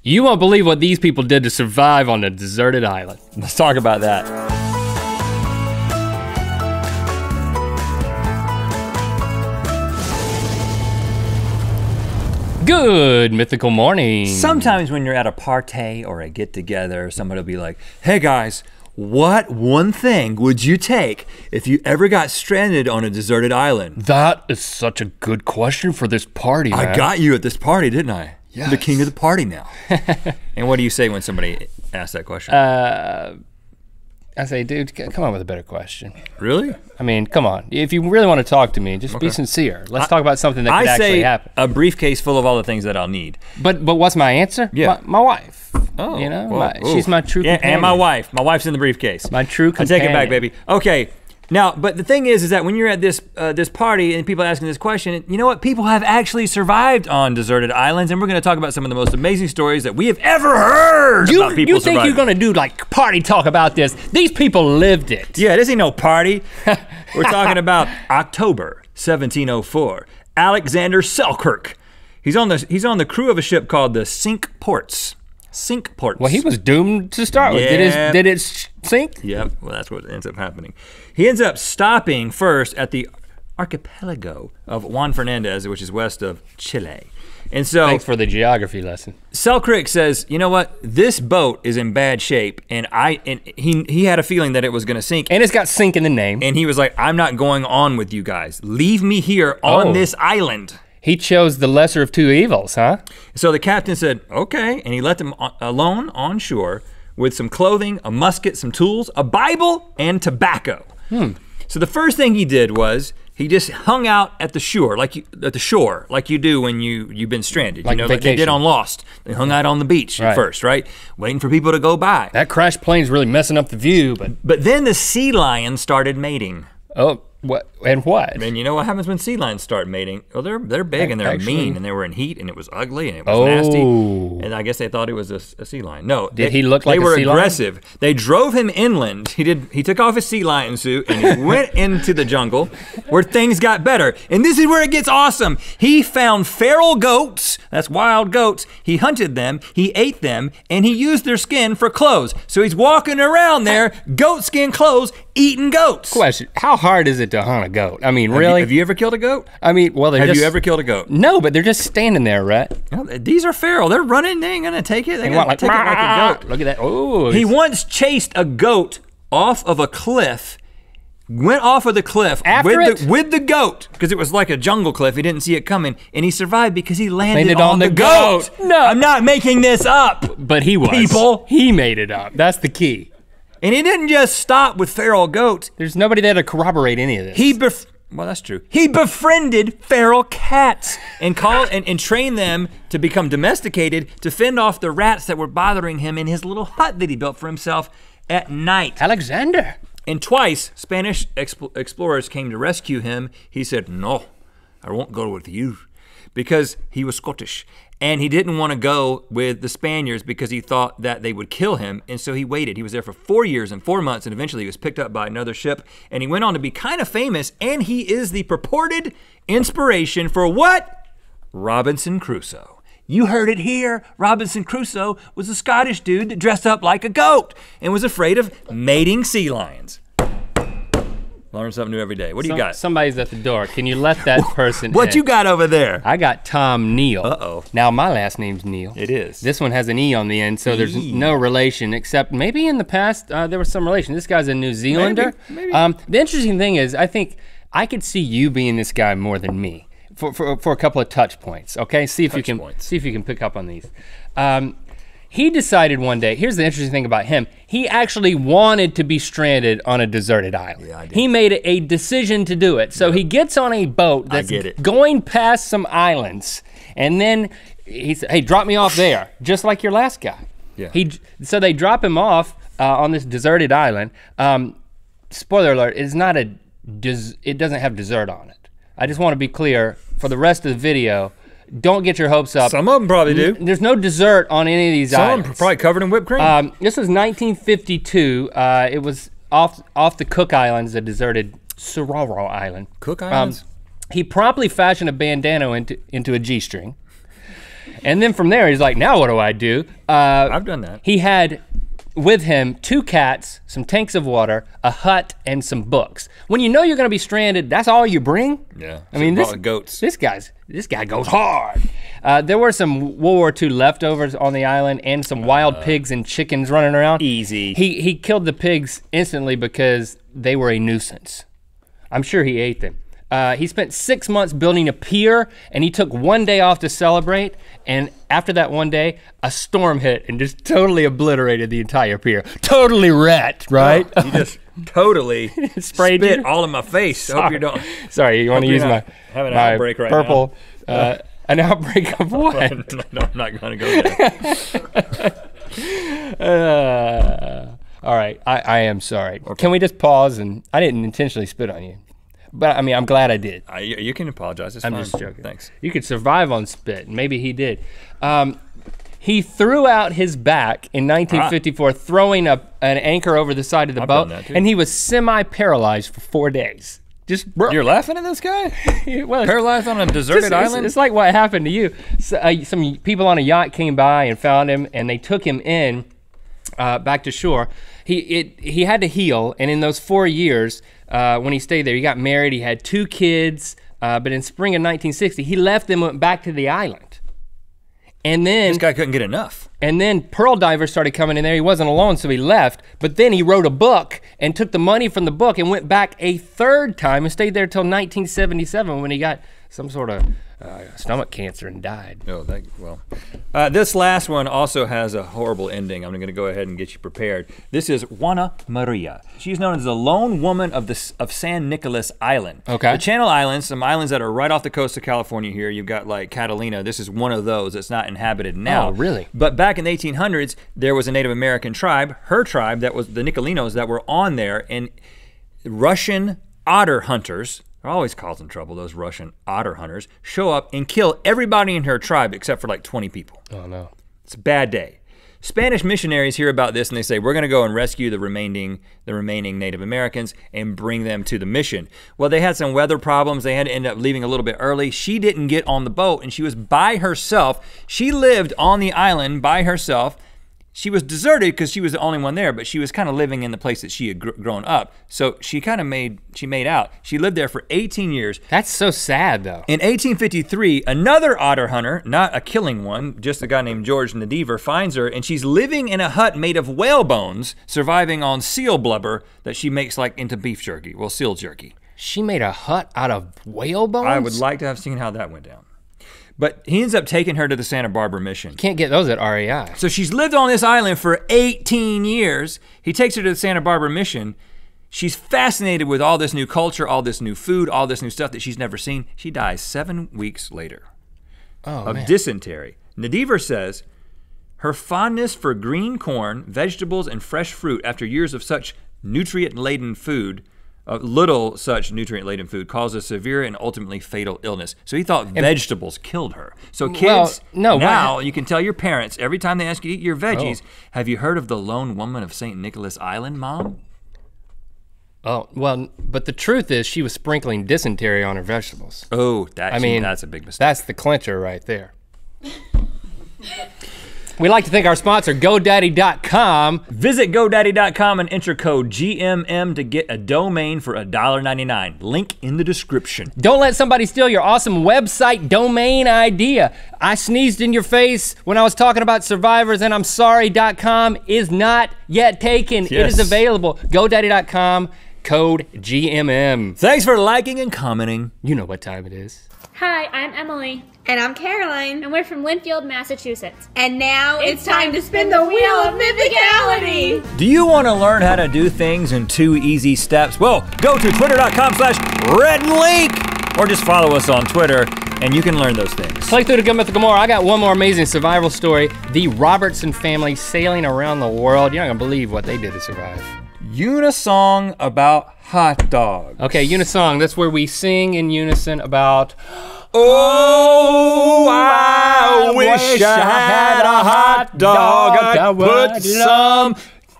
You won't believe what these people did to survive on a deserted island. Let's talk about that. Good mythical morning. Sometimes when you're at a party or a get together, somebody will be like, hey guys, what one thing would you take if you ever got stranded on a deserted island? That is such a good question for this party, man. I got you at this party, didn't I? Yes. I'm the king of the party now. And what do you say when somebody asks that question? I say, dude, come on with a better question. Really? I mean, come on. If you really want to talk to me, just be sincere. Let's talk about something that could actually happen. A briefcase full of all the things that I'll need. But what's my answer? Yeah. My wife. Oh, you know, she's my true companion. And my wife. My wife's in the briefcase. My true companion. I take it back, baby. Okay. Now, but the thing is that when you're at this this party and people are asking this question, you know what? People have actually survived on deserted islands, and we're gonna talk about some of the most amazing stories that we have ever heard about people You think surviving. you're gonna do like party talk about this? These people lived it. Yeah, this ain't no party. We're talking about October 1704. Alexander Selkirk. He's on the crew of a ship called the Cinque Ports. Cinque Ports. Well, he was doomed to start with. Did it sink? Yep, well that's what ends up happening. He ends up stopping first at the archipelago of Juan Fernandez, which is west of Chile. And so- Thanks for the geography lesson. Selkirk says, you know what, this boat is in bad shape, and he had a feeling that it was gonna sink. And it's got sink in the name. And he was like, I'm not going on with you guys. Leave me here on this island. He chose the lesser of two evils, huh? So the captain said, okay, and he let them alone on shore with some clothing, a musket, some tools, a Bible, and tobacco. So the first thing he did was, he just hung out at the shore, like you do when you've been stranded. Like you know, like they did on Lost. They hung out on the beach at first, right? Waiting for people to go by. That crashed plane's really messing up the view, But then the sea lions started mating. Oh, what? And what? And you know what happens when sea lions start mating? Well, they're big and they're mean, and they were in heat, and it was ugly, and it was nasty. And I guess they thought it was a sea lion. No, Did he look like a sea lion? They were aggressive. They drove him inland. He took off his sea lion suit and he went into the jungle where things got better. And this is where it gets awesome. He found feral goats, that's wild goats. He hunted them, he ate them, and he used their skin for clothes. So he's walking around there, goat skin clothes, eating goats. Question, how hard is it to hunt a goat? I mean, really? Have you ever killed a goat? I mean, well, Have you ever killed a goat? No, but they're just standing there, Rhett. No, these are feral. They're running. They ain't gonna take it. They want take it like a goat. Look at that. Oh. He once chased a goat off of a cliff. Went off of the cliff with the goat, because it was like a jungle cliff. He didn't see it coming, and he survived because he landed on the goat. No, I'm not making this up. But he was. People. He made it up. That's the key. And he didn't just stop with feral goats. There's nobody there to corroborate any of this. Well, that's true. He befriended feral cats and trained them to become domesticated to fend off the rats that were bothering him in his little hut that he built for himself at night. Alexander. And twice, Spanish explorers came to rescue him. He said, no, I won't go with you, because he was Scottish. And he didn't want to go with the Spaniards because he thought that they would kill him, and so he waited. He was there for 4 years and 4 months, and eventually he was picked up by another ship, and he went on to be kind of famous, and he is the purported inspiration for what? Robinson Crusoe. You heard it here. Robinson Crusoe was a Scottish dude that dressed up like a goat and was afraid of mating sea lions. Learn something new every day. What do you got? Somebody's at the door. Can you let that person What in? you got over there? I got Tom Neal. Uh-oh. Now my last name's Neal. It is. This one has an E on the end, so there's no relation, except maybe in the past there was some relation. This guy's a New Zealander. Maybe. The interesting thing is, I think I could see you being this guy more than me for a couple of touch points. Okay, see if you can pick up on these. He decided one day, here's the interesting thing about him, he actually wanted to be stranded on a deserted island. Yeah, I did. He made a decision to do it. So he gets on a boat that's going past some islands, and then he said, hey, drop me off there, just like your last guy. Yeah. So they drop him off on this deserted island. Spoiler alert, it doesn't have dessert on it. I just want to be clear, for the rest of the video, don't get your hopes up. Some of them probably do. There's no dessert on any of these islands. Some of them probably covered in whipped cream. This was 1952. It was off the Cook Islands, a deserted Sororo Island. Cook Islands? He promptly fashioned a bandana into a G-string. And then from there, he's like, now what do I do? I've done that. He had with him 2 cats, some tanks of water, a hut, and some books. When you know you're gonna be stranded, that's all you bring? Yeah, I mean, goats. This guy goes hard. There were some World War II leftovers on the island and some wild pigs and chickens running around. Easy. He killed the pigs instantly because they were a nuisance. I'm sure he ate them. He spent 6 months building a pier, and he took 1 day off to celebrate, and after that 1 day, a storm hit and just totally obliterated the entire pier. Totally Rhett, right? Oh, you just totally sprayed spit you? all in my face. Sorry. I hope you don't. Sorry, you want to use my outbreak right purple, now. An outbreak of what? No, I'm not gonna go there. All right, I am sorry. Okay. Can we just pause? And I didn't intentionally spit on you. But I mean, I'm glad I did. You can apologize, it's I'm fine. just joking. Thanks. You could survive on spit, and maybe he did. He threw out his back in 1954, throwing an anchor over the side of the boat, and he was semi-paralyzed for 4 days. You're laughing at this guy? Well, paralyzed on a deserted island? It's like what happened to you. So, some people on a yacht came by and found him, and they took him in back to shore. He had to heal, and in those 4 years, when he stayed there, he got married, he had 2 kids, but in spring of 1960, he left them, went back to the island. And then- This guy couldn't get enough. And then pearl divers started coming in there. He wasn't alone, so he left, but then he wrote a book and took the money from the book and went back a 3rd time and stayed there till 1977 when he got some sort of stomach cancer and died. Oh, this last one also has a horrible ending. I'm gonna go ahead and get you prepared. This is Juana Maria. She's known as the lone woman of San Nicolas Island. Okay. The Channel Islands, some islands that are right off the coast of California here. You've got like Catalina. This is one of those that's not inhabited now. Oh, really? But back in the 1800s, there was a Native American tribe, her tribe, that was the Nicolinos that were on there, and Russian otter hunters, they're always causing trouble, those Russian otter hunters, show up and kill everybody in her tribe except for like 20 people. Oh no. It's a bad day. Spanish missionaries hear about this and they say, we're gonna go and rescue the remaining Native Americans and bring them to the mission. Well, they had some weather problems. They had to end up leaving a little bit early. She didn't get on the boat and she was by herself. She lived on the island by herself. She was deserted because she was the only one there, but she was kind of living in the place that she had grown up. So she kind of made out. She lived there for 18 years. That's so sad though. In 1853, another otter hunter, not a killing one, just a guy named George Nadiver, finds her and she's living in a hut made of whale bones, surviving on seal blubber that she makes like into beef jerky, well, seal jerky. She made a hut out of whale bones? I would like to have seen how that went down. But he ends up taking her to the Santa Barbara mission. Can't get those at REI. So she's lived on this island for 18 years. He takes her to the Santa Barbara mission. She's fascinated with all this new culture, all this new food, all this new stuff that she's never seen. She dies 7 weeks later of dysentery. Nadiver says her fondness for green corn, vegetables, and fresh fruit after years of such nutrient-laden food, little such nutrient-laden food, caused a severe and ultimately fatal illness. So he thought vegetables killed her. So kids, now you can tell your parents, every time they ask you to eat your veggies, have you heard of the lone woman of St. Nicholas Island, Mom? Oh, well, but the truth is she was sprinkling dysentery on her vegetables. Oh, that's a big mistake. That's the clincher right there. We'd like to thank our sponsor, GoDaddy.com. Visit GoDaddy.com and enter code GMM to get a domain for $1.99. Link in the description. Don't let somebody steal your awesome website domain idea. I sneezed in your face when I was talking about Survivors, and I'm sorry.com is not yet taken. Yes. It is available. GoDaddy.com, code GMM. Thanks for liking and commenting. You know what time it is. Hi, I'm Emily. And I'm Caroline. And we're from Winfield, Massachusetts. And now it's time to spin the wheel of mythicality. Do you want to learn how to do things in 2 easy steps? Well, go to twitter.com/RhettandLink or just follow us on Twitter and you can learn those things. Play through the Good Mythical More. I got one more amazing survival story. The Robertson family sailing around the world. You're not gonna believe what they did to survive. Unisong about hot dogs. Okay, unisong, that's where we sing in unison about, oh, I wish I had a hot dog. I'd put some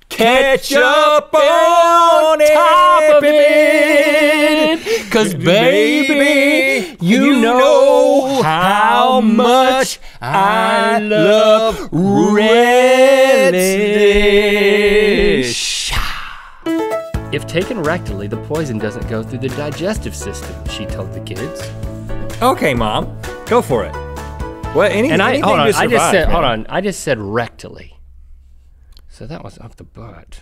ketchup on top of it. 'Cause baby, you know how much I love relish. If taken rectally, the poison doesn't go through the digestive system, she told the kids. Okay, Mom, go for it. Well, anything to survive, hold on, I just said rectally. So that was up the butt.